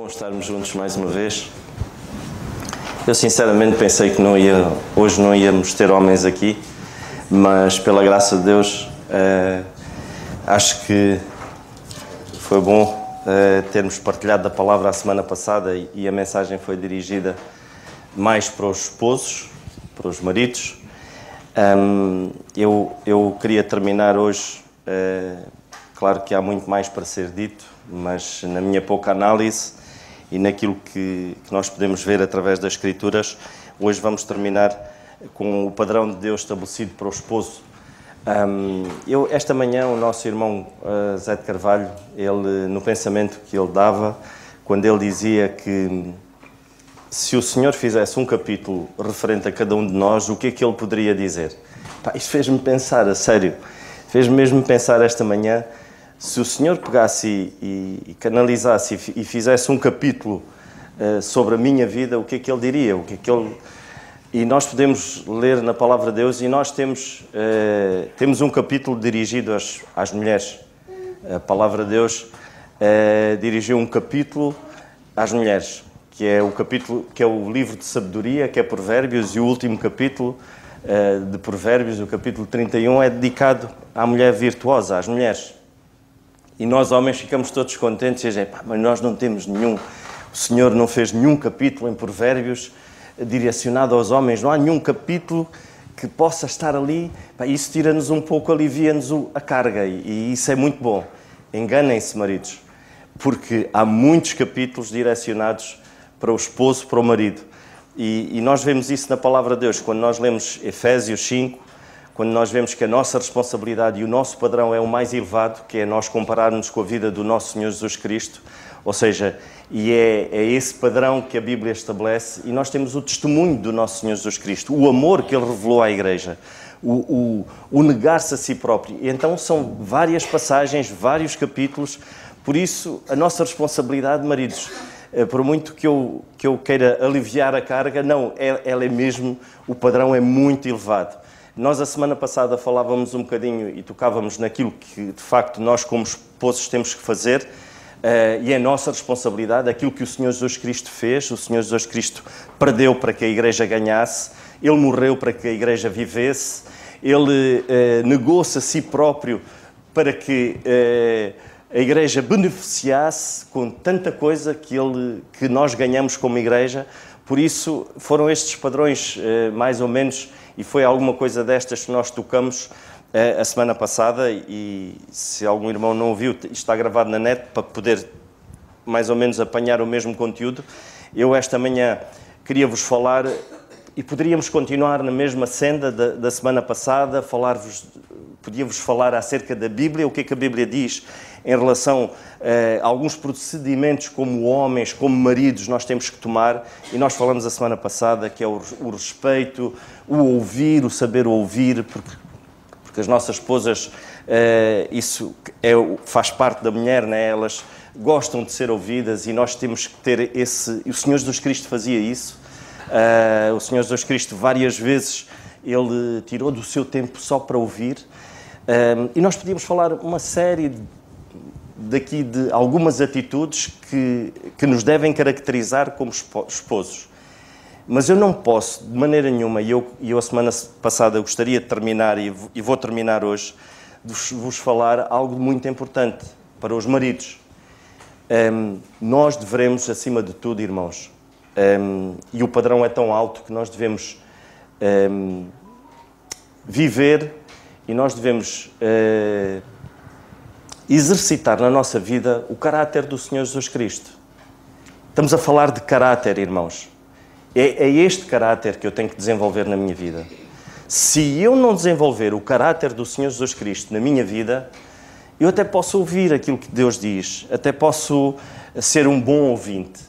Bom estarmos juntos mais uma vez. Eu sinceramente pensei que hoje não íamos ter homens aqui, mas pela graça de Deus acho que foi bom termos partilhado da palavra a semana passada e a mensagem foi dirigida mais para os esposos, para os maridos. Eu queria terminar hoje, claro que há muito mais para ser dito, mas na minha pouca análise e naquilo que nós podemos ver através das Escrituras, hoje vamos terminar com o padrão de Deus estabelecido para o esposo. Esta manhã, o nosso irmão Zé de Carvalho, ele, no pensamento que ele dava, quando ele dizia que se o Senhor fizesse um capítulo referente a cada um de nós, o que é que ele poderia dizer? Isto fez-me pensar, a sério, fez-me mesmo pensar esta manhã. Se o Senhor pegasse e canalizasse e fizesse um capítulo sobre a minha vida, o que é que Ele diria? E nós podemos ler na Palavra de Deus e nós temos um capítulo dirigido às mulheres. A Palavra de Deus dirigiu um capítulo às mulheres, que é o capítulo, que é o livro de sabedoria, que é Provérbios, e o último capítulo de Provérbios, o capítulo 31, é dedicado à mulher virtuosa, às mulheres. E nós, homens, ficamos todos contentes e dizem, mas nós não temos nenhum, o Senhor não fez nenhum capítulo em Provérbios direcionado aos homens, não há nenhum capítulo que possa estar ali. Isso tira-nos um pouco, alivia-nos a carga e isso é muito bom. Enganem-se, maridos, porque há muitos capítulos direcionados para o esposo, para o marido. E nós vemos isso na Palavra de Deus, quando nós lemos Efésios 5, quando nós vemos que a nossa responsabilidade e o nosso padrão é o mais elevado, que é nós compararmos com a vida do nosso Senhor Jesus Cristo, ou seja, e é esse padrão que a Bíblia estabelece, e nós temos o testemunho do nosso Senhor Jesus Cristo, o amor que Ele revelou à Igreja, o negar-se a si próprio. E então são várias passagens, vários capítulos, por isso a nossa responsabilidade, maridos, por muito que eu queira aliviar a carga, não, ela é mesmo, o padrão é muito elevado. Nós, a semana passada, falávamos um bocadinho e tocávamos naquilo que, de facto, nós, como esposos, temos que fazer, e é nossa responsabilidade, aquilo que o Senhor Jesus Cristo fez. O Senhor Jesus Cristo perdeu para que a Igreja ganhasse, Ele morreu para que a Igreja vivesse, Ele negou-se a si próprio para que a Igreja beneficiasse com tanta coisa que nós ganhamos como Igreja. Por isso, foram estes padrões, mais ou menos, e foi alguma coisa destas que nós tocamos a semana passada, e se algum irmão não ouviu, está gravado na net para poder mais ou menos apanhar o mesmo conteúdo. Eu esta manhã queria-vos falar, e poderíamos continuar na mesma senda da semana passada, podia-vos falar acerca da Bíblia, o que é que a Bíblia diz em relação a alguns procedimentos como homens, como maridos, nós temos que tomar, e nós falamos a semana passada que é o respeito, o ouvir, o saber ouvir, porque as nossas esposas, isso faz parte da mulher, né? Elas gostam de ser ouvidas e nós temos que ter o Senhor Jesus Cristo fazia isso. O Senhor Jesus Cristo várias vezes Ele tirou do seu tempo só para ouvir, e nós podíamos falar uma série de algumas atitudes que nos devem caracterizar como esposos. Mas eu não posso, de maneira nenhuma, e eu a semana passada gostaria de terminar, e vou terminar hoje, de vos falar algo muito importante para os maridos. Nós devemos, acima de tudo, irmãos, e o padrão é tão alto que nós devemos viver e nós devemos exercitar na nossa vida o caráter do Senhor Jesus Cristo. Estamos a falar de caráter, irmãos. É este caráter que eu tenho que desenvolver na minha vida. Se eu não desenvolver o caráter do Senhor Jesus Cristo na minha vida, eu até posso ouvir aquilo que Deus diz, até posso ser um bom ouvinte.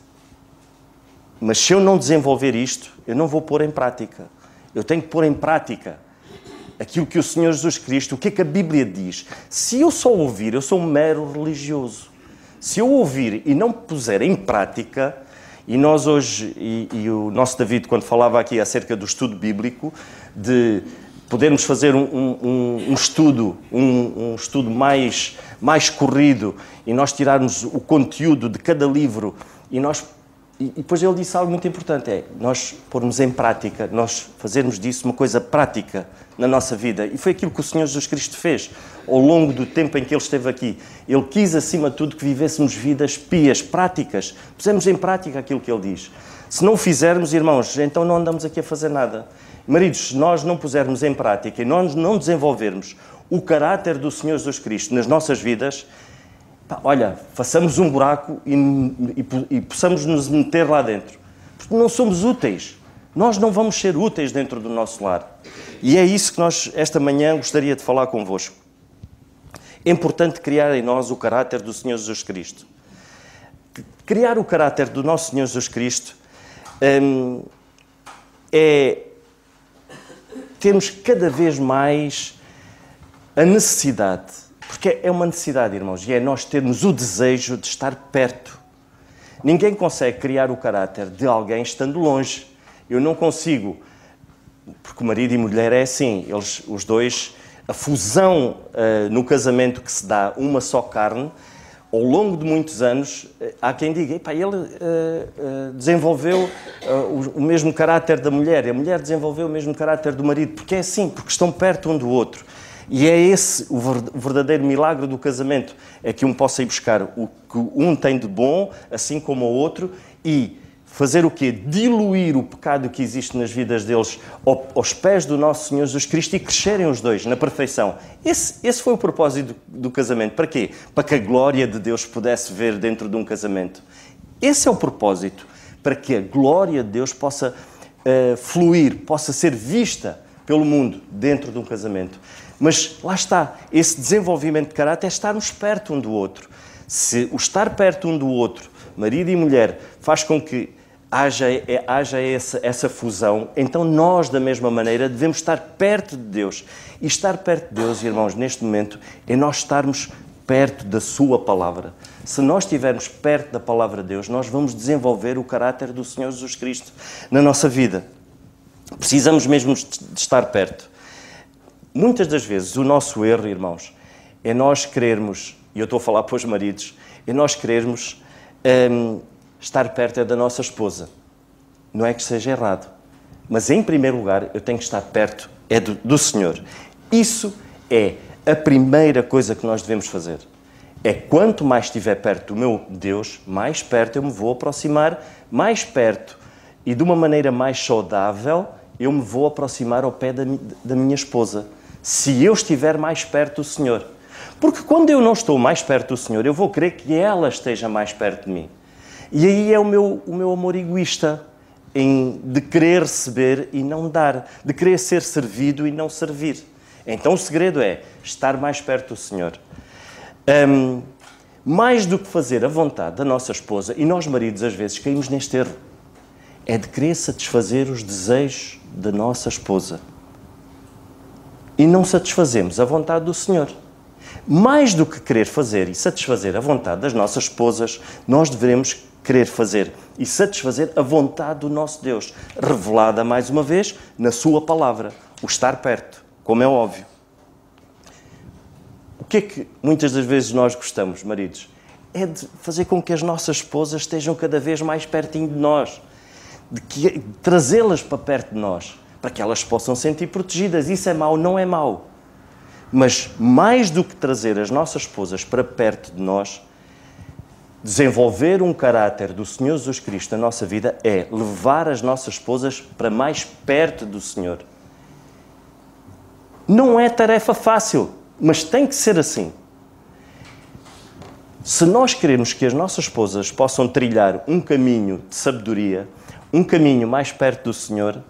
Mas se eu não desenvolver isto, eu não vou pôr em prática. Eu tenho que pôr em prática aquilo que o Senhor Jesus Cristo, o que é que a Bíblia diz. Se eu só ouvir, eu sou um mero religioso. Se eu ouvir e não puser em prática, e nós hoje, e o nosso David, quando falava aqui acerca do estudo bíblico, de podermos fazer um estudo mais corrido e nós tirarmos o conteúdo de cada livro E depois ele disse algo muito importante, é nós pormos em prática, nós fazermos disso uma coisa prática na nossa vida. E foi aquilo que o Senhor Jesus Cristo fez ao longo do tempo em que Ele esteve aqui. Ele quis, acima de tudo, que vivêssemos vidas pias, práticas. Pusemos em prática aquilo que Ele diz. Se não o fizermos, irmãos, então não andamos aqui a fazer nada. Maridos, se nós não pusermos em prática e nós não desenvolvermos o caráter do Senhor Jesus Cristo nas nossas vidas, olha, façamos um buraco e possamos nos meter lá dentro. Porque não somos úteis. Nós não vamos ser úteis dentro do nosso lar. E é isso que nós, esta manhã, gostaria de falar convosco. É importante criar em nós o caráter do Senhor Jesus Cristo. Criar o caráter do nosso Senhor Jesus Cristo é termos cada vez mais a necessidade. Porque é uma necessidade, irmãos, e é nós termos o desejo de estar perto. Ninguém consegue criar o caráter de alguém estando longe. Eu não consigo, porque o marido e mulher é assim, eles, os dois, a fusão no casamento que se dá uma só carne, ao longo de muitos anos, há quem diga, ele desenvolveu o mesmo caráter da mulher, a mulher desenvolveu o mesmo caráter do marido, porque é assim, porque estão perto um do outro. E é esse o verdadeiro milagre do casamento, é que um possa ir buscar o que um tem de bom, assim como o outro, e fazer o quê? Diluir o pecado que existe nas vidas deles aos pés do nosso Senhor Jesus Cristo e crescerem os dois na perfeição. Esse foi o propósito do casamento. Para quê? Para que a glória de Deus pudesse ver dentro de um casamento. Esse é o propósito, para que a glória de Deus possa fluir, possa ser vista pelo mundo dentro de um casamento. Mas lá está, esse desenvolvimento de caráter é estarmos perto um do outro. Se o estar perto um do outro, marido e mulher, faz com que haja essa fusão, então nós, da mesma maneira, devemos estar perto de Deus. E estar perto de Deus, irmãos, neste momento, é nós estarmos perto da Sua Palavra. Se nós estivermos perto da Palavra de Deus, nós vamos desenvolver o caráter do Senhor Jesus Cristo na nossa vida. Precisamos mesmo de estar perto. Muitas das vezes o nosso erro, irmãos, é nós querermos, e eu estou a falar para os maridos, é nós querermos estar perto da nossa esposa. Não é que seja errado, mas em primeiro lugar eu tenho que estar perto do Senhor. Isso é a primeira coisa que nós devemos fazer. É quanto mais estiver perto do meu Deus, mais perto eu me vou aproximar, mais perto e de uma maneira mais saudável eu me vou aproximar ao pé da minha esposa. Se eu estiver mais perto do Senhor. Porque quando eu não estou mais perto do Senhor, eu vou querer que ela esteja mais perto de mim. E aí é o meu amor egoísta, de querer receber e não dar, de querer ser servido e não servir. Então o segredo é estar mais perto do Senhor. Mais do que fazer a vontade da nossa esposa, e nós maridos às vezes caímos neste erro, é de querer satisfazer os desejos da nossa esposa. E não satisfazemos a vontade do Senhor. Mais do que querer fazer e satisfazer a vontade das nossas esposas, nós devemos querer fazer e satisfazer a vontade do nosso Deus, revelada mais uma vez na Sua Palavra, o estar perto, como é óbvio. O que é que muitas das vezes nós gostamos, maridos? É de fazer com que as nossas esposas estejam cada vez mais pertinho de nós, de trazê-las para perto de nós, para que elas possam sentir protegidas. Isso é mau? Não é mau. Mas mais do que trazer as nossas esposas para perto de nós, desenvolver um caráter do Senhor Jesus Cristo na nossa vida é levar as nossas esposas para mais perto do Senhor. Não é tarefa fácil, mas tem que ser assim. Se nós queremos que as nossas esposas possam trilhar um caminho de sabedoria, um caminho mais perto do Senhor,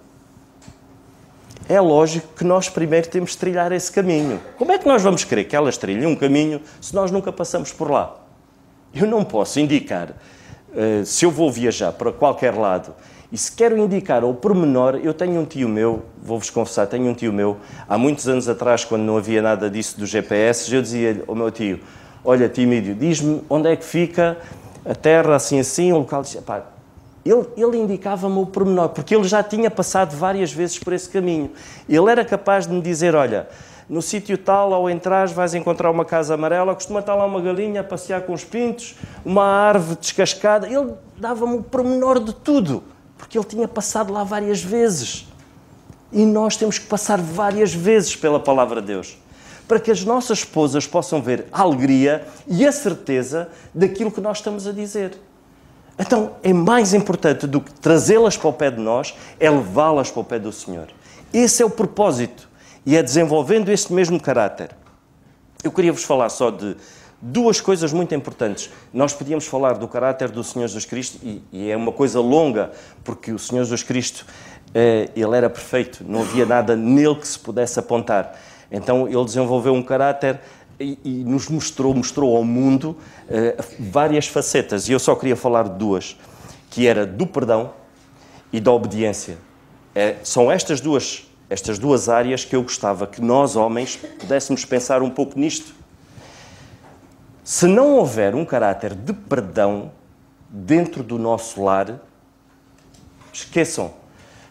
é lógico que nós primeiro temos de trilhar esse caminho. Como é que nós vamos querer que elas trilhem um caminho se nós nunca passamos por lá? Eu não posso indicar, se eu vou viajar para qualquer lado, e se quero indicar ao pormenor, eu tenho um tio meu, vou-vos confessar, tenho um tio meu, há muitos anos atrás, quando não havia nada disso do GPS, eu dizia-lhe ao meu tio, olha, tio Mídio, diz-me onde é que fica a terra, assim, o local... Ele indicava-me o pormenor, porque ele já tinha passado várias vezes por esse caminho. Ele era capaz de me dizer, olha, no sítio tal, ao entrares, vais encontrar uma casa amarela, costuma estar lá uma galinha a passear com os pintos, uma árvore descascada. Ele dava-me o pormenor de tudo, porque ele tinha passado lá várias vezes. E nós temos que passar várias vezes pela palavra de Deus, para que as nossas esposas possam ver a alegria e a certeza daquilo que nós estamos a dizer. Então, é mais importante do que trazê-las para o pé de nós, é levá-las para o pé do Senhor. Esse é o propósito, e é desenvolvendo este mesmo caráter. Eu queria vos falar só de duas coisas muito importantes. Nós podíamos falar do caráter do Senhor Jesus Cristo, e é uma coisa longa, porque o Senhor Jesus Cristo, ele era perfeito, não havia nada nele que se pudesse apontar. Então, ele desenvolveu um caráter e nos mostrou ao mundo várias facetas. E eu só queria falar de duas, que era do perdão e da obediência. São estas duas áreas que eu gostava que nós, homens, pudéssemos pensar um pouco nisto. Se não houver um caráter de perdão dentro do nosso lar, esqueçam,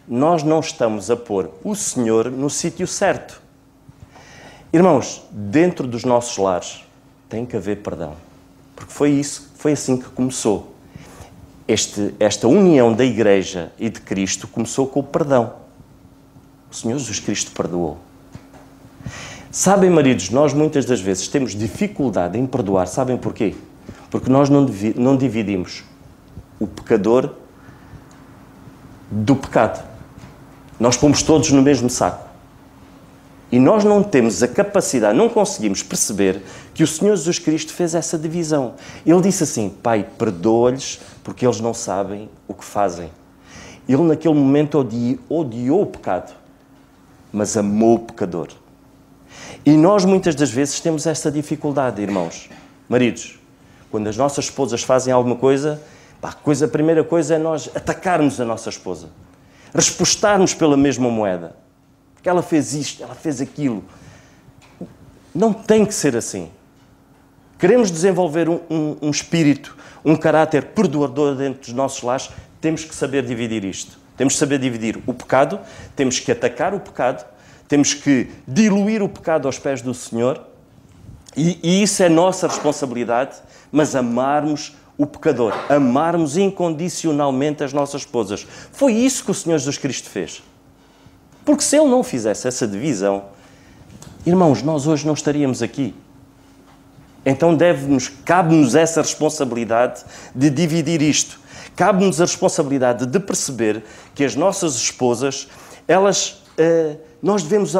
nós não estamos a pôr o Senhor no sítio certo. Irmãos, dentro dos nossos lares tem que haver perdão, porque foi assim que começou. Esta união da Igreja e de Cristo começou com o perdão. O Senhor Jesus Cristo perdoou. Sabem, maridos, nós muitas das vezes temos dificuldade em perdoar. Sabem porquê? Porque nós não dividimos o pecador do pecado. Nós pomos todos no mesmo saco. E nós não temos a capacidade, não conseguimos perceber que o Senhor Jesus Cristo fez essa divisão. Ele disse assim: Pai, perdoa-lhes porque eles não sabem o que fazem. Ele naquele momento odiou o pecado, mas amou o pecador. E nós muitas das vezes temos essa dificuldade, irmãos. Maridos, quando as nossas esposas fazem alguma coisa, a primeira coisa é nós atacarmos a nossa esposa. Respostarmos pela mesma moeda. Ela fez isto, ela fez aquilo. Não tem que ser assim. Queremos desenvolver um espírito, um caráter perdoador dentro dos nossos lares, temos que saber dividir isto. Temos que saber dividir o pecado, temos que atacar o pecado, temos que diluir o pecado aos pés do Senhor, e isso é nossa responsabilidade, mas amarmos o pecador, amarmos incondicionalmente as nossas esposas. Foi isso que o Senhor Jesus Cristo fez. Porque se Ele não fizesse essa divisão, irmãos, nós hoje não estaríamos aqui. Então cabe-nos essa responsabilidade de dividir isto. Cabe-nos a responsabilidade de perceber que as nossas esposas, nós devemos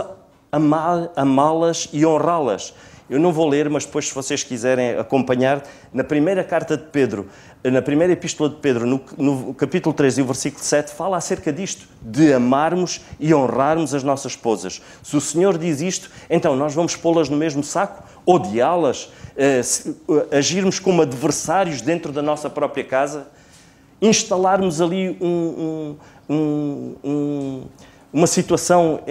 amá-las e honrá-las. Eu não vou ler, mas depois, se vocês quiserem acompanhar, na primeira carta de Pedro, na primeira epístola de Pedro, no capítulo 3 e o versículo 7, fala acerca disto, de amarmos e honrarmos as nossas esposas. Se o Senhor diz isto, então nós vamos pô-las no mesmo saco, odiá-las, agirmos como adversários dentro da nossa própria casa, instalarmos ali uma situação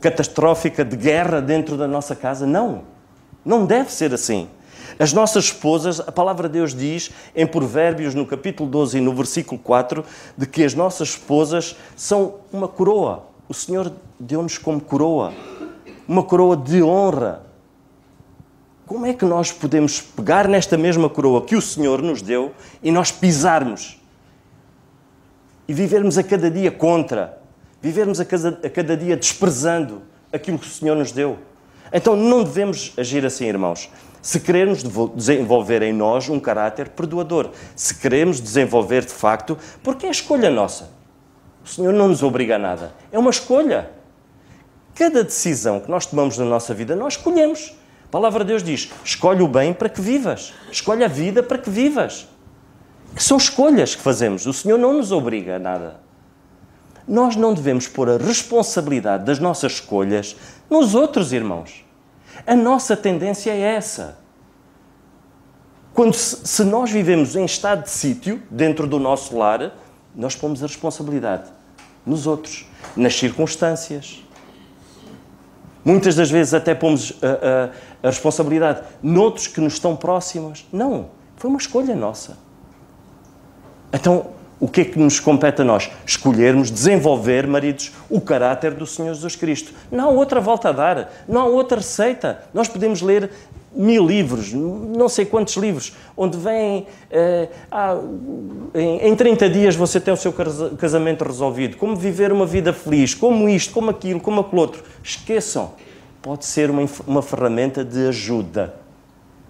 catastrófica de guerra dentro da nossa casa. Não deve ser assim. As nossas esposas, a palavra de Deus diz, em Provérbios, no capítulo 12 e no versículo 4, de que as nossas esposas são uma coroa. O Senhor deu-nos como coroa, uma coroa de honra. Como é que nós podemos pegar nesta mesma coroa que o Senhor nos deu e nós pisarmos e vivermos a cada dia contra, vivermos a cada dia desprezando aquilo que o Senhor nos deu? Então não devemos agir assim, irmãos. Se queremos desenvolver em nós um caráter perdoador, se queremos desenvolver de facto, porque é escolha nossa. O Senhor não nos obriga a nada. É uma escolha. Cada decisão que nós tomamos na nossa vida, nós escolhemos. A palavra de Deus diz: escolhe o bem para que vivas. Escolhe a vida para que vivas. Que são escolhas que fazemos. O Senhor não nos obriga a nada. Nós não devemos pôr a responsabilidade das nossas escolhas nos outros, irmãos. A nossa tendência é essa. Se nós vivemos em estado de sítio, dentro do nosso lar, nós pomos a responsabilidade nos outros, nas circunstâncias. Muitas das vezes até pomos a responsabilidade noutros que nos estão próximos. Não, foi uma escolha nossa. Então, O que é que nos compete a nós? Escolhermos, desenvolver, maridos, o caráter do Senhor Jesus Cristo. Não há outra volta a dar, não há outra receita. Nós podemos ler 1000 livros, não sei quantos livros, onde vem em 30 dias você tem o seu casamento resolvido, como viver uma vida feliz, como isto, como aquilo, como aquilo outro. Esqueçam, pode ser uma ferramenta de ajuda,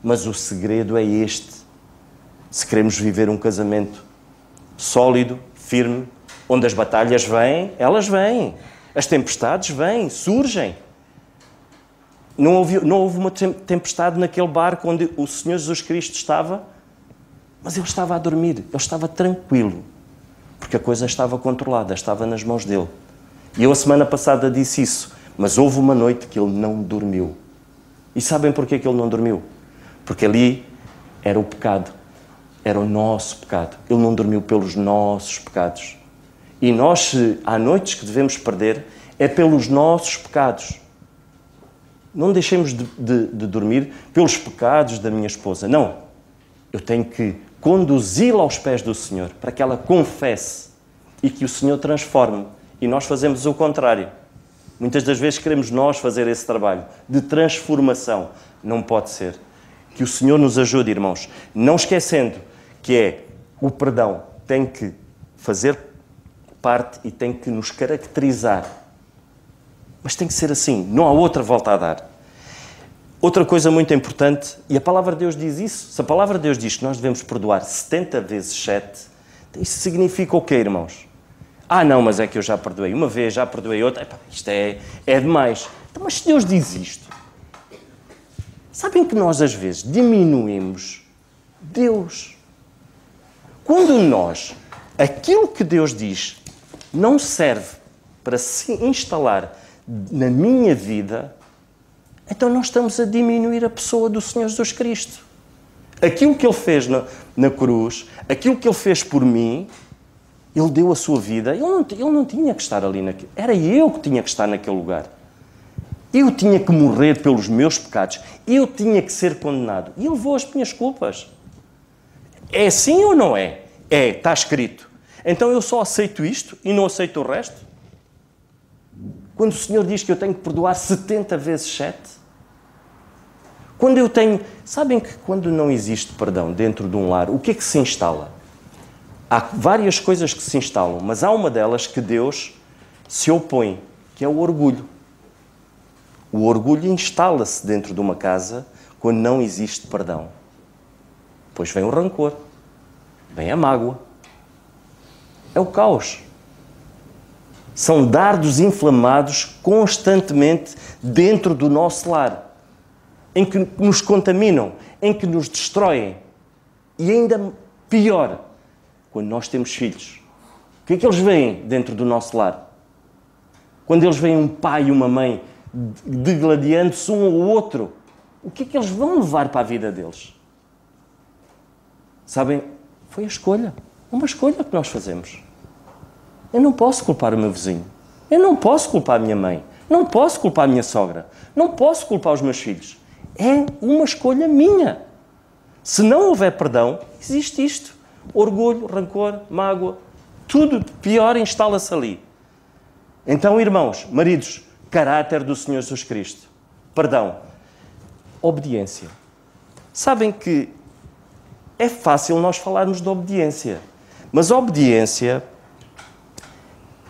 mas o segredo é este. Se queremos viver um casamento sólido, firme, onde as batalhas vêm, elas vêm, as tempestades vêm, surgem. Não houve uma tempestade naquele barco onde o Senhor Jesus Cristo estava, mas ele estava a dormir, ele estava tranquilo, porque a coisa estava controlada, estava nas mãos dele. E eu a semana passada disse isso, mas houve uma noite que ele não dormiu. E sabem porquê que ele não dormiu? Porque ali era o pecado, era o nosso pecado. Ele não dormiu pelos nossos pecados. E nós, há noites que devemos perder, é pelos nossos pecados. Não deixemos de dormir pelos pecados da minha esposa. Não. Eu tenho que conduzi-la aos pés do Senhor para que ela confesse e que o Senhor transforme. E nós fazemos o contrário. Muitas das vezes queremos nós fazer esse trabalho de transformação. Não pode ser. Que o Senhor nos ajude, irmãos. Não esquecendo que o perdão tem que fazer parte e tem que nos caracterizar. Mas tem que ser assim, não há outra volta a dar. Outra coisa muito importante, e a Palavra de Deus diz isso, se a Palavra de Deus diz que nós devemos perdoar 70 vezes 7, isso significa o quê, irmãos? Não, mas é que eu já perdoei uma vez, já perdoei outra, isto é demais. Então, mas se Deus diz isto, sabem que nós às vezes diminuímos Deus. Quando aquilo que Deus diz não serve para se instalar na minha vida, então nós estamos a diminuir a pessoa do Senhor Jesus Cristo. Aquilo que Ele fez na cruz, aquilo que Ele fez por mim, Ele deu a sua vida, Ele não tinha que estar ali naquele. Era eu que tinha que estar naquele lugar. Eu tinha que morrer pelos meus pecados. Eu tinha que ser condenado. E Ele levou as minhas culpas. É assim ou não é? É, está escrito. Então eu só aceito isto e não aceito o resto? Quando o Senhor diz que eu tenho que perdoar 70 vezes 7? Quando eu tenho... Sabem que quando não existe perdão dentro de um lar, o que é que se instala? Há várias coisas que se instalam, mas há uma delas que Deus se opõe, que é o orgulho. O orgulho instala-se dentro de uma casa quando não existe perdão. Depois vem o rancor, vem a mágoa. É o caos. São dardos inflamados constantemente dentro do nosso lar, em que nos contaminam, em que nos destroem. E ainda pior, quando nós temos filhos. O que é que eles veem dentro do nosso lar? Quando eles veem um pai e uma mãe degladiando-se um ao outro, o que é que eles vão levar para a vida deles? Sabem, foi a escolha. Uma escolha que nós fazemos. Eu não posso culpar o meu vizinho. Eu não posso culpar a minha mãe. Não posso culpar a minha sogra. Não posso culpar os meus filhos. É uma escolha minha. Se não houver perdão, existe isto. Orgulho, rancor, mágoa, tudo de pior instala-se ali. Então, irmãos, maridos, caráter do Senhor Jesus Cristo. Perdão. Obediência. Sabem que é fácil nós falarmos de obediência, mas a obediência,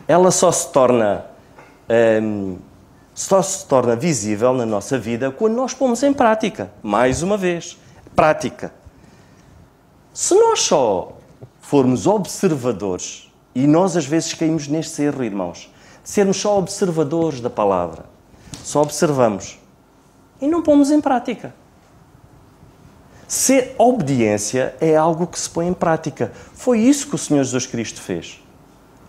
ela só se torna visível na nossa vida quando nós pomos em prática. Mais uma vez, prática. Se nós só formos observadores, e nós às vezes caímos neste erro, irmãos, de sermos só observadores da palavra, só observamos e não pomos em prática. Ser obediência é algo que se põe em prática. Foi isso que o Senhor Jesus Cristo fez.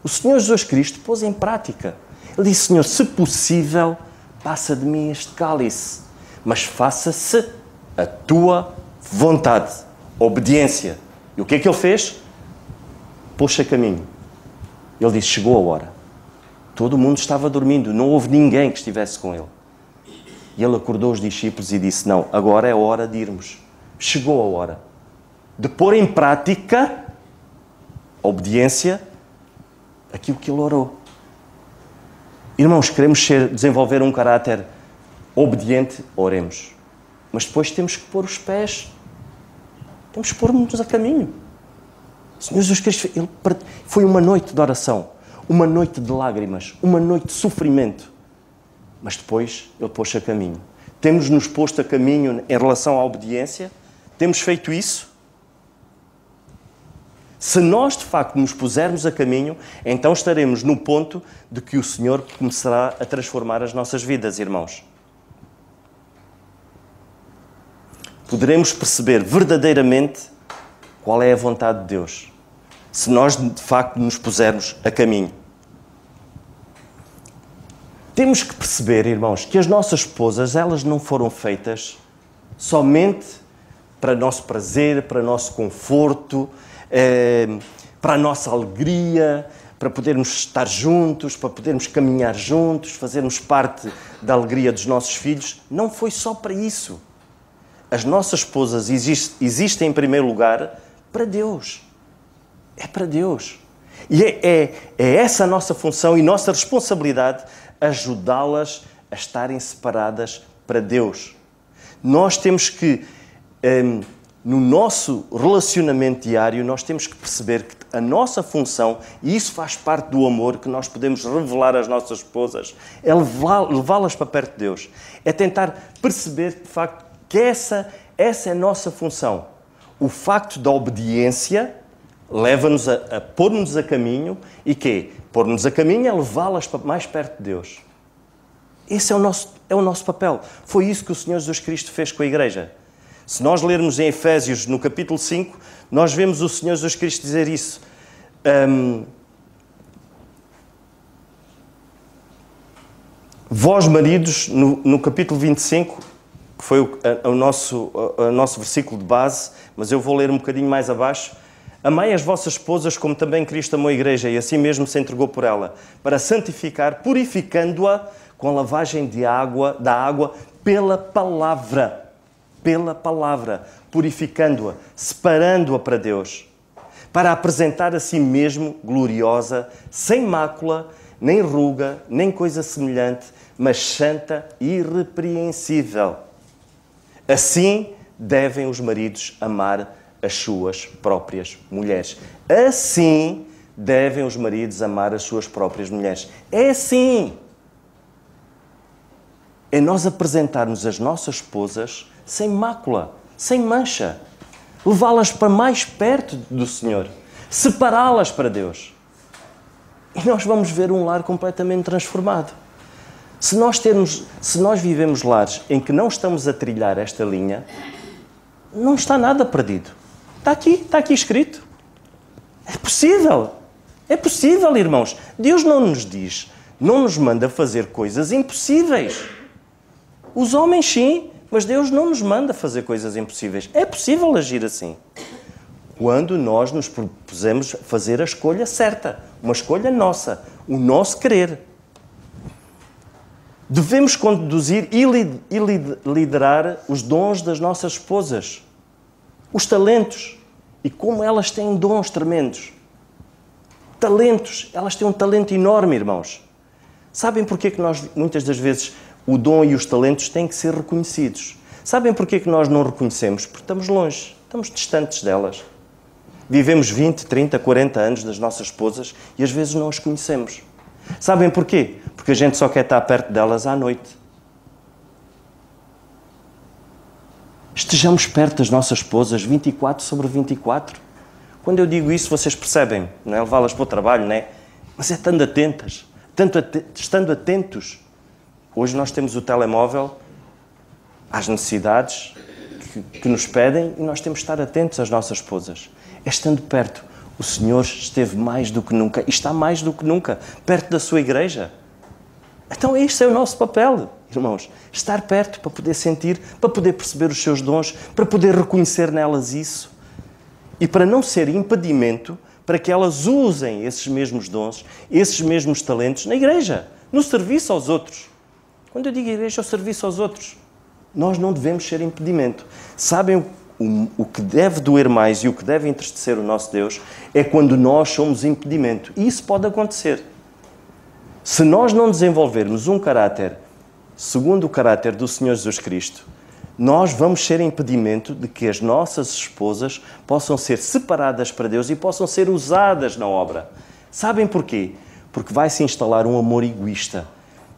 O Senhor Jesus Cristo pôs em prática. Ele disse, Senhor, se possível, passa de mim este cálice, mas faça-se a tua vontade. Obediência. E o que é que ele fez? Pôs-se a caminho. Ele disse, chegou a hora. Todo mundo estava dormindo, não houve ninguém que estivesse com ele. E ele acordou os discípulos e disse, não, agora é a hora de irmos. Chegou a hora de pôr em prática obediência àquilo que ele orou. Irmãos, queremos desenvolver um caráter obediente, oremos. Mas depois temos que pôr os pés, temos que pôr-nos a caminho. O Senhor Jesus Cristo, foi uma noite de oração, uma noite de lágrimas, uma noite de sofrimento. Mas depois ele pôs-se a caminho. Temos-nos posto a caminho em relação à obediência? Temos feito isso? Se nós, de facto, nos pusermos a caminho, então estaremos no ponto de que o Senhor começará a transformar as nossas vidas, irmãos. Poderemos perceber verdadeiramente qual é a vontade de Deus, se nós, de facto, nos pusermos a caminho. Temos que perceber, irmãos, que as nossas esposas, elas não foram feitas somente para nosso prazer, para nosso conforto, para a nossa alegria, para podermos estar juntos, para podermos caminhar juntos, fazermos parte da alegria dos nossos filhos. Não foi só para isso. As nossas esposas existem em primeiro lugar para Deus. É para Deus. E é essa a nossa função e nossa responsabilidade ajudá-las a estarem separadas para Deus. Nós temos que, no nosso relacionamento diário, nós temos que perceber que a nossa função, e isso faz parte do amor que nós podemos revelar às nossas esposas, é levá-las para perto de Deus. É tentar perceber, de facto, que essa é a nossa função. O facto da obediência leva-nos a pôr-nos a caminho e quê? Pôr-nos a caminho é levá-las mais perto de Deus. Esse é o nosso papel. Foi isso que o Senhor Jesus Cristo fez com a Igreja. Se nós lermos em Efésios, no capítulo 5, nós vemos o Senhor Jesus Cristo dizer isso. Vós, maridos, no capítulo 25, que foi o nosso versículo de base, mas eu vou ler um bocadinho mais abaixo. Amai as vossas esposas como também Cristo amou a Igreja e assim mesmo se entregou por ela, para santificar, purificando-a com a lavagem da água pela palavra, purificando-a, separando-a para Deus, para apresentar a si mesmo gloriosa, sem mácula, nem ruga, nem coisa semelhante, mas santa e irrepreensível. Assim devem os maridos amar as suas próprias mulheres. Assim devem os maridos amar as suas próprias mulheres. É assim. É nós apresentarmos as nossas esposas sem mácula, sem mancha. Levá-las para mais perto do Senhor. Separá-las para Deus. E nós vamos ver um lar completamente transformado. Se nós vivemos lares em que não estamos a trilhar esta linha, não está nada perdido. Está aqui escrito. É possível, irmãos. Deus não nos manda fazer coisas impossíveis. Os homens sim, mas Deus não nos manda fazer coisas impossíveis. É possível agir assim. Quando nós nos propusemos fazer a escolha certa, uma escolha nossa, o nosso querer. Devemos conduzir e liderar os dons das nossas esposas, os talentos, e como elas têm dons tremendos. Talentos, elas têm um talento enorme, irmãos. Sabem porquê que nós, muitas das vezes, o dom e os talentos têm que ser reconhecidos? Sabem porquê que nós não reconhecemos? Porque estamos longe, estamos distantes delas. Vivemos 20, 30, 40 anos das nossas esposas e às vezes não as conhecemos. Sabem porquê? Porque a gente só quer estar perto delas à noite. Estejamos perto das nossas esposas 24/24. Quando eu digo isso, vocês percebem, não é levá-las para o trabalho, não é? Mas é estando atentas, estando atentos. Hoje nós temos o telemóvel às necessidades que nos pedem e nós temos de estar atentos às nossas esposas. É estando perto. O Senhor esteve mais do que nunca e está mais do que nunca perto da sua igreja. Então este é o nosso papel, irmãos. Estar perto para poder sentir, para poder perceber os seus dons, para poder reconhecer nelas isso e para não ser impedimento para que elas usem esses mesmos dons, esses mesmos talentos na igreja, no serviço aos outros. Quando eu digo igreja, é o serviço aos outros. Nós não devemos ser impedimento. Sabem o que deve doer mais e o que deve entristecer o nosso Deus é quando nós somos impedimento. E isso pode acontecer. Se nós não desenvolvermos um caráter segundo o caráter do Senhor Jesus Cristo, nós vamos ser impedimento de que as nossas esposas possam ser separadas para Deus e possam ser usadas na obra. Sabem porquê? Porque vai se instalar um amor egoísta,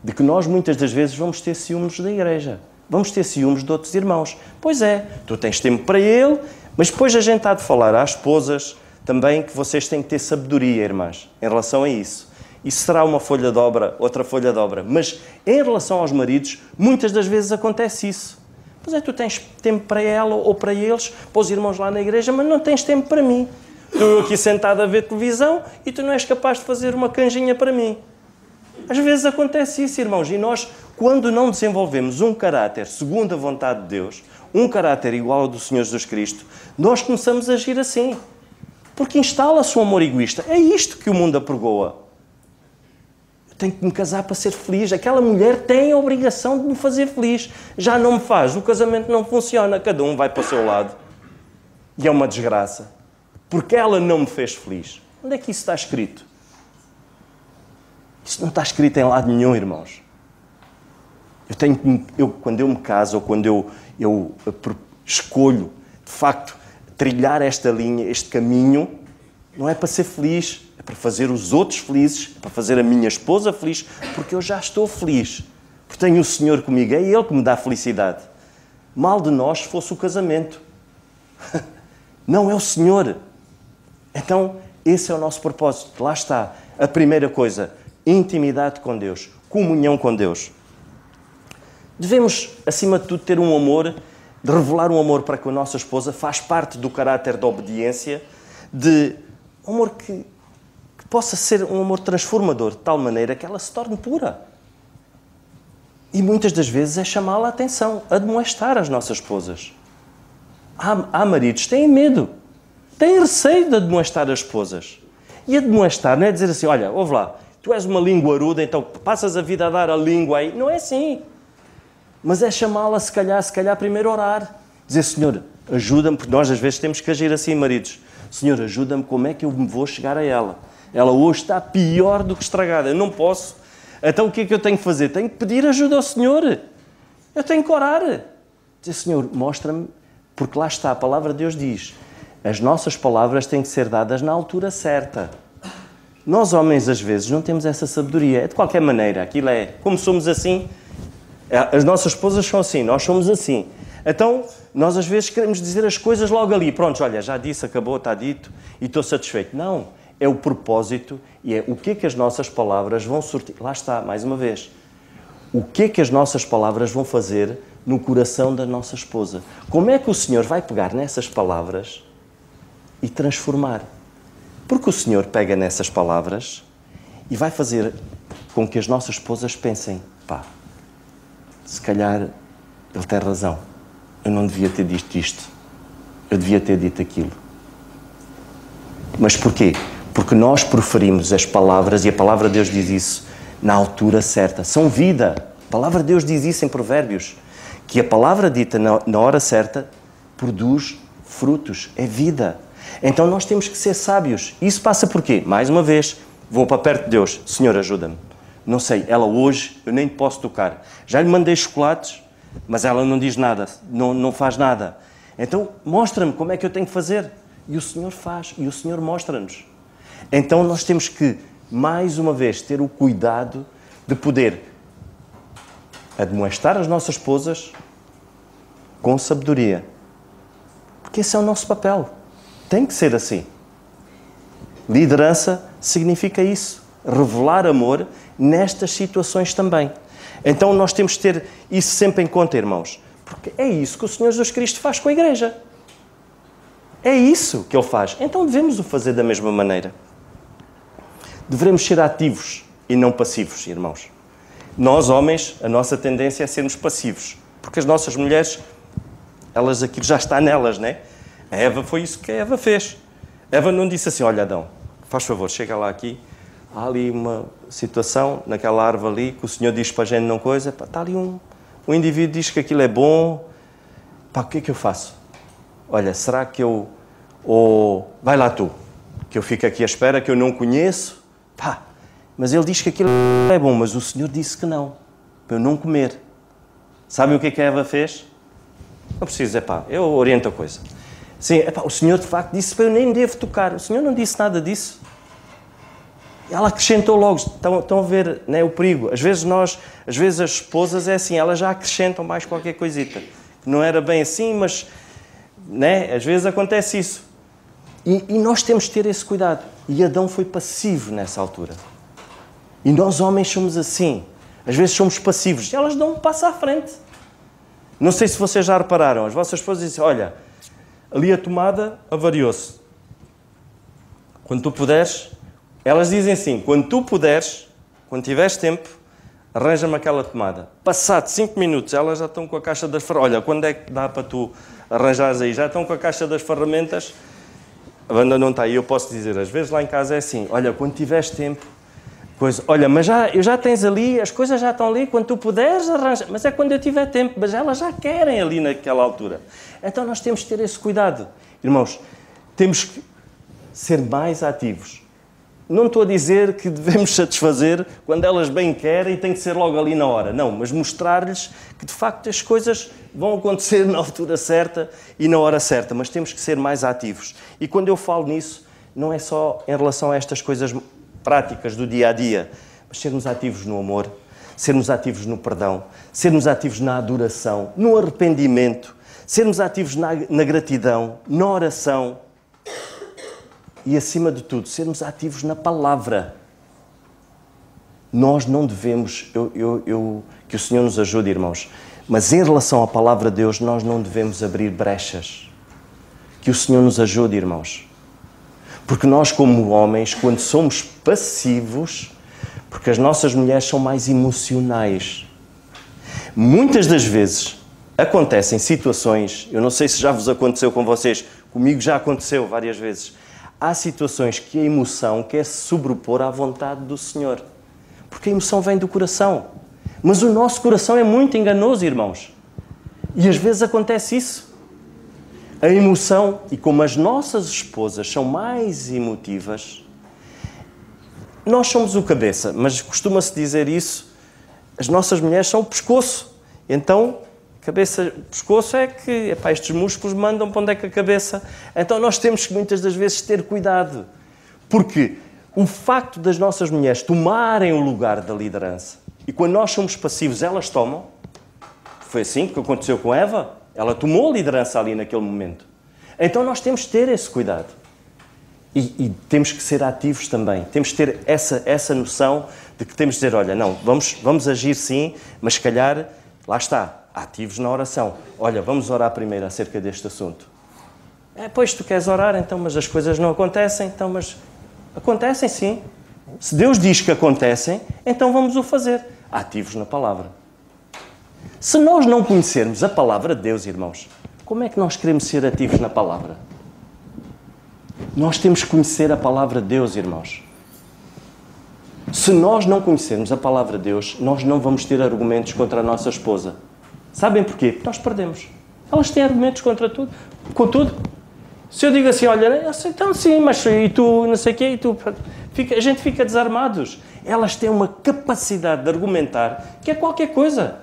de que nós muitas das vezes vamos ter ciúmes da igreja, vamos ter ciúmes de outros irmãos. Pois é, tu tens tempo para ele, mas depois a gente há de falar às esposas também que vocês têm que ter sabedoria, irmãs, em relação a isso. Isso será uma folha de obra, outra folha de obra. Mas em relação aos maridos, muitas das vezes acontece isso. Pois é, tu tens tempo para ela ou para eles, para os irmãos lá na igreja, mas não tens tempo para mim. Estou aqui sentado a ver televisão e tu não és capaz de fazer uma canjinha para mim. Às vezes acontece isso, irmãos, e nós, quando não desenvolvemos um caráter segundo a vontade de Deus, um caráter igual ao do Senhor Jesus Cristo, nós começamos a agir assim. Porque instala-se um amor egoísta. É isto que o mundo apregoa. Eu tenho que me casar para ser feliz. Aquela mulher tem a obrigação de me fazer feliz. Já não me faz. O casamento não funciona. Cada um vai para o seu lado. E é uma desgraça. Porque ela não me fez feliz. Onde é que isso está escrito? Isso não está escrito em lado nenhum, irmãos. Quando eu me caso ou quando eu escolho, de facto, trilhar esta linha, este caminho, não é para ser feliz, é para fazer os outros felizes, é para fazer a minha esposa feliz, porque eu já estou feliz. Porque tenho o Senhor comigo, é Ele que me dá felicidade. Mal de nós se fosse o casamento. Não é o Senhor. Então, esse é o nosso propósito. Lá está. A primeira coisa, intimidade com Deus, comunhão com Deus. Devemos, acima de tudo, ter um amor, de revelar um amor para com a nossa esposa, faz parte do caráter da obediência, de um amor que possa ser um amor transformador, de tal maneira que ela se torne pura. E muitas das vezes é chamá-la a atenção, admoestar as nossas esposas. Há maridos que têm medo, têm receio de admoestar as esposas. E admoestar não é dizer assim, olha, ouve lá, tu és uma linguaruda, então passas a vida a dar a língua aí. Não é assim. Mas é chamá-la, se calhar primeiro orar. Dizer, Senhor, ajuda-me, porque nós às vezes temos que agir assim, maridos. Senhor, ajuda-me, como é que eu me vou chegar a ela? Ela hoje está pior do que estragada, eu não posso. Então o que é que eu tenho que fazer? Tenho que pedir ajuda ao Senhor. Eu tenho que orar. Dizer, Senhor, mostra-me, porque lá está, a palavra de Deus diz, as nossas palavras têm que ser dadas na altura certa. Nós homens às vezes não temos essa sabedoria. É de qualquer maneira, aquilo é, como somos assim, as nossas esposas são assim, nós somos assim. Então, nós às vezes queremos dizer as coisas logo ali. Pronto, olha, já disse, acabou, está dito e estou satisfeito. Não, é o propósito e é o que é que as nossas palavras vão surtir. Lá está, mais uma vez. O que é que as nossas palavras vão fazer no coração da nossa esposa? Como é que o Senhor vai pegar nessas palavras e transformar? Porque o Senhor pega nessas palavras e vai fazer com que as nossas esposas pensem, pá, se calhar ele tem razão. Eu não devia ter dito isto. Eu devia ter dito aquilo. Mas porquê? Porque nós proferimos as palavras, e a palavra de Deus diz isso, na altura certa. São vida. A palavra de Deus diz isso em Provérbios. Que a palavra dita na hora certa produz frutos. É vida. Então nós temos que ser sábios. Isso passa por quê? Mais uma vez, vou para perto de Deus. Senhor, ajuda-me. Não sei, ela hoje, eu nem te posso tocar. Já lhe mandei chocolates, mas ela não diz nada, não faz nada. Então, mostra-me como é que eu tenho que fazer. E o Senhor faz, e o Senhor mostra-nos. Então, nós temos que, mais uma vez, ter o cuidado de poder admoestar as nossas esposas com sabedoria. Porque esse é o nosso papel. Tem que ser assim. Liderança significa isso. Revelar amor nestas situações também. Então nós temos que ter isso sempre em conta, irmãos. Porque é isso que o Senhor Jesus Cristo faz com a igreja. É isso que Ele faz. Então devemos o fazer da mesma maneira. Devemos ser ativos e não passivos, irmãos. Nós, homens, a nossa tendência é sermos passivos. Porque as nossas mulheres, elas, aquilo já está nelas, né? A Eva foi isso que a Eva fez. A Eva não disse assim, olha Adão, faz favor, chega lá aqui. Há ali uma situação, naquela árvore ali, que o Senhor diz para a gente não coisa. Pá, está ali um indivíduo que diz que aquilo é bom. Pá, o que é que eu faço? olha, será que eu... Ou, vai lá tu, que eu fico aqui à espera, que eu não conheço. Pá, mas ele diz que aquilo é bom, mas o Senhor disse que não, para eu não comer. Sabem o que a Eva fez? Não preciso, eu oriento a coisa. Sim, o Senhor de facto disse para eu nem devo tocar. O Senhor não disse nada disso. Ela acrescentou logo. Estão a ver, né, o perigo. Às vezes as esposas é assim, elas já acrescentam mais qualquer coisita. Não era bem assim, mas, né, às vezes acontece isso. E nós temos de ter esse cuidado. E Adão foi passivo nessa altura. E nós homens somos assim. Às vezes somos passivos. E elas dão um passo à frente. Não sei se vocês já repararam. As vossas esposas dizem, olha, ali a tomada avariou-se. Quando tu puderes... Elas dizem assim, quando tu puderes, quando tiveres tempo, arranja-me aquela tomada. Passado 5 minutos, elas já estão com a caixa das ferramentas. Olha, quando é que dá para tu arranjares aí? Já estão com a caixa das ferramentas. A banda não está aí, eu posso dizer. Às vezes lá em casa é assim, olha, quando tiveres tempo, coisa, olha, mas já tens ali, as coisas já estão ali, quando tu puderes, arranja. Mas é quando eu tiver tempo, mas elas já querem ali naquela altura. Então nós temos que ter esse cuidado. Irmãos, temos que ser mais ativos. Não estou a dizer que devemos satisfazer quando elas bem querem e tem que ser logo ali na hora. Não, mas mostrar-lhes que de facto as coisas vão acontecer na altura certa e na hora certa. Mas temos que ser mais ativos. E quando eu falo nisso, não é só em relação a estas coisas práticas do dia a dia, mas sermos ativos no amor, sermos ativos no perdão, sermos ativos na adoração, no arrependimento, sermos ativos na gratidão, na oração. E, acima de tudo, sermos ativos na palavra. Nós não devemos... que o Senhor nos ajude, irmãos. Mas em relação à palavra de Deus, nós não devemos abrir brechas. Que o Senhor nos ajude, irmãos. Porque nós, como homens, quando somos passivos... Porque as nossas mulheres são mais emocionais. Muitas das vezes acontecem situações... Eu não sei se já vos aconteceu com vocês. Comigo já aconteceu várias vezes. Há situações que a emoção quer se sobrepor à vontade do Senhor. Porque a emoção vem do coração. Mas o nosso coração é muito enganoso, irmãos. E às vezes acontece isso. A emoção, e como as nossas esposas são mais emotivas, nós somos o cabeça, mas costuma-se dizer isso, as nossas mulheres são o pescoço. Então... cabeça, pescoço é que estes músculos mandam para onde é que a cabeça... Então nós temos que muitas das vezes ter cuidado. Porque o facto das nossas mulheres tomarem o lugar da liderança e quando nós somos passivos elas tomam, foi assim que aconteceu com Eva, ela tomou a liderança ali naquele momento. Então nós temos que ter esse cuidado. E temos que ser ativos também. Temos que ter essa noção de que temos de dizer, olha, não, vamos agir sim, mas se calhar, lá está, ativos na oração. Olha, vamos orar primeiro acerca deste assunto. Pois tu queres orar, então, mas as coisas não acontecem, então, mas acontecem sim. Se Deus diz que acontecem, então vamos o fazer. Ativos na palavra. Se nós não conhecermos a palavra de Deus, irmãos, como é que nós queremos ser ativos na palavra? Nós temos que conhecer a palavra de Deus, irmãos. Se nós não conhecermos a palavra de Deus, nós não vamos ter argumentos contra a nossa esposa. Sabem porquê? Porque nós perdemos. Elas têm argumentos contra tudo, com tudo. Se eu digo assim, olha, então sim, mas e tu, não sei o quê, e tu... a gente fica desarmados. Elas têm uma capacidade de argumentar que é qualquer coisa.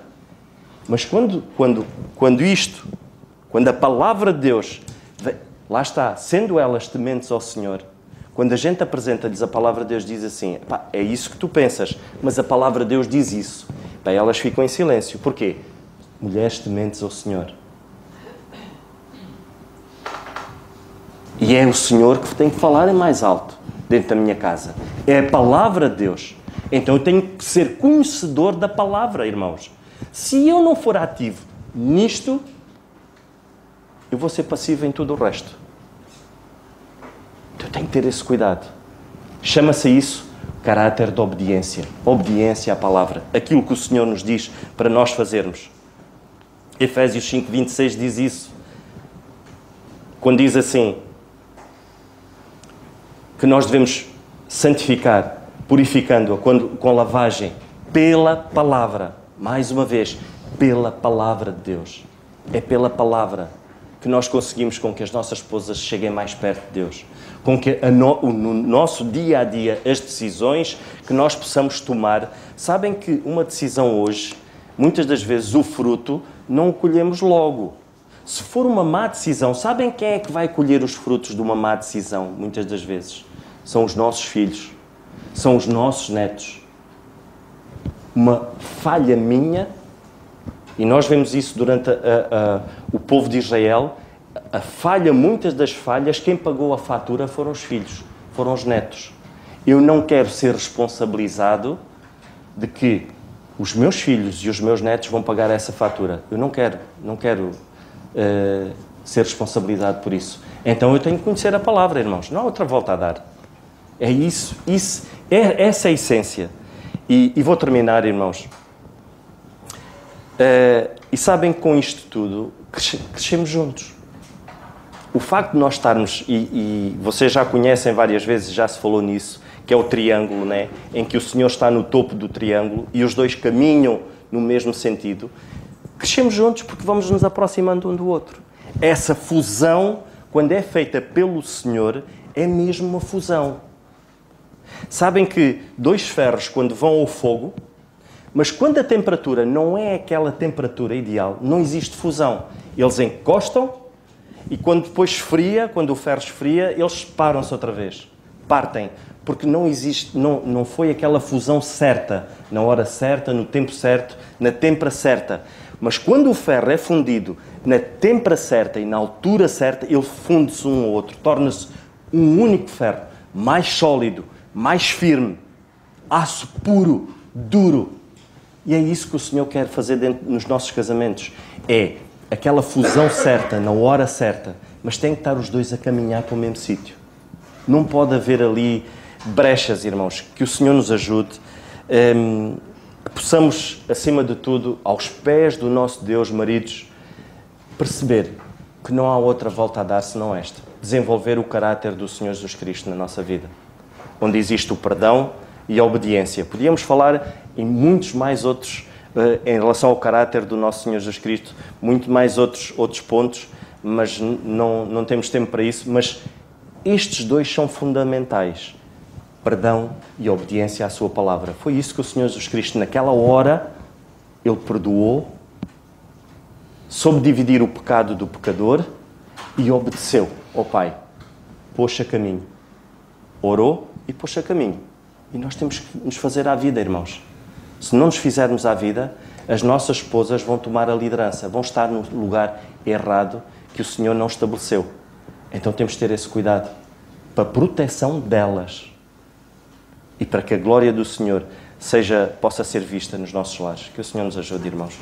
Mas quando a palavra de Deus, lá está, sendo elas tementes ao Senhor, quando a gente apresenta-lhes a palavra de Deus, diz assim, é isso que tu pensas, mas a palavra de Deus diz isso. Elas ficam em silêncio. Porquê? Mulheres tementes ao Senhor. E é o Senhor que tem que falar em mais alto dentro da minha casa. É a palavra de Deus. Então eu tenho que ser conhecedor da palavra, irmãos. Se eu não for ativo nisto, eu vou ser passivo em tudo o resto. Então eu tenho que ter esse cuidado. Chama-se isso caráter de obediência. Obediência à palavra. Aquilo que o Senhor nos diz para nós fazermos. Efésios 5:26 diz isso. Quando diz assim, que nós devemos santificar, purificando-a com lavagem pela palavra. Mais uma vez, pela palavra de Deus. É pela palavra que nós conseguimos com que as nossas esposas cheguem mais perto de Deus. Com que no nosso dia a dia, as decisões que nós possamos tomar. Sabem que uma decisão hoje, muitas das vezes o fruto não o colhemos logo. Se for uma má decisão, sabem quem é que vai colher os frutos de uma má decisão? Muitas das vezes são os nossos filhos, são os nossos netos. Uma falha minha, e nós vemos isso durante o povo de Israel, a falha, muitas das falhas, quem pagou a fatura foram os filhos, foram os netos. Eu não quero ser responsabilizado de que os meus filhos e os meus netos vão pagar essa fatura. Eu não quero ser responsabilizado por isso. Então eu tenho que conhecer a palavra, irmãos. Não há outra volta a dar. É isso, essa é a essência. E vou terminar, irmãos. E sabem que com isto tudo, crescemos juntos. O facto de nós estarmos, e vocês já conhecem várias vezes, já se falou nisso, que é o triângulo, né? Em que o Senhor está no topo do triângulo e os dois caminham no mesmo sentido. Crescemos juntos porque vamos nos aproximando um do outro. Essa fusão, quando é feita pelo Senhor, é mesmo uma fusão. Sabem que dois ferros, quando vão ao fogo, mas quando a temperatura não é aquela temperatura ideal, não existe fusão. Eles encostam e quando depois esfria, quando o ferro esfria, eles separam-se outra vez. Partem. Porque não existe, não foi aquela fusão certa, na hora certa, no tempo certo, na tempera certa. Mas quando o ferro é fundido na tempera certa e na altura certa, ele funde-se um ao outro, torna-se um único ferro, mais sólido, mais firme, aço puro, duro. E é isso que o Senhor quer fazer nos nossos casamentos. É aquela fusão certa, na hora certa, mas tem que estar os dois a caminhar para o mesmo sítio. Não pode haver ali brechas, irmãos. Que o Senhor nos ajude. Que possamos, acima de tudo, aos pés do nosso Deus, maridos, perceber que não há outra volta a dar senão esta. Desenvolver o caráter do Senhor Jesus Cristo na nossa vida. Onde existe o perdão e a obediência. Podíamos falar em muitos mais outros, em relação ao caráter do nosso Senhor Jesus Cristo, muito mais outros pontos, mas não temos tempo para isso. Mas estes dois são fundamentais. Perdão e obediência à sua palavra. Foi isso que o Senhor Jesus Cristo, naquela hora, Ele perdoou, soube dividir o pecado do pecador e obedeceu ao Pai. Pôs-se a caminho. Orou e pôs-se a caminho. E nós temos que nos fazer à vida, irmãos. Se não nos fizermos à vida, as nossas esposas vão tomar a liderança, vão estar no lugar errado que o Senhor não estabeleceu. Então temos que ter esse cuidado para a proteção delas e para que a glória do Senhor possa ser vista nos nossos lares. Que o Senhor nos ajude, irmãos.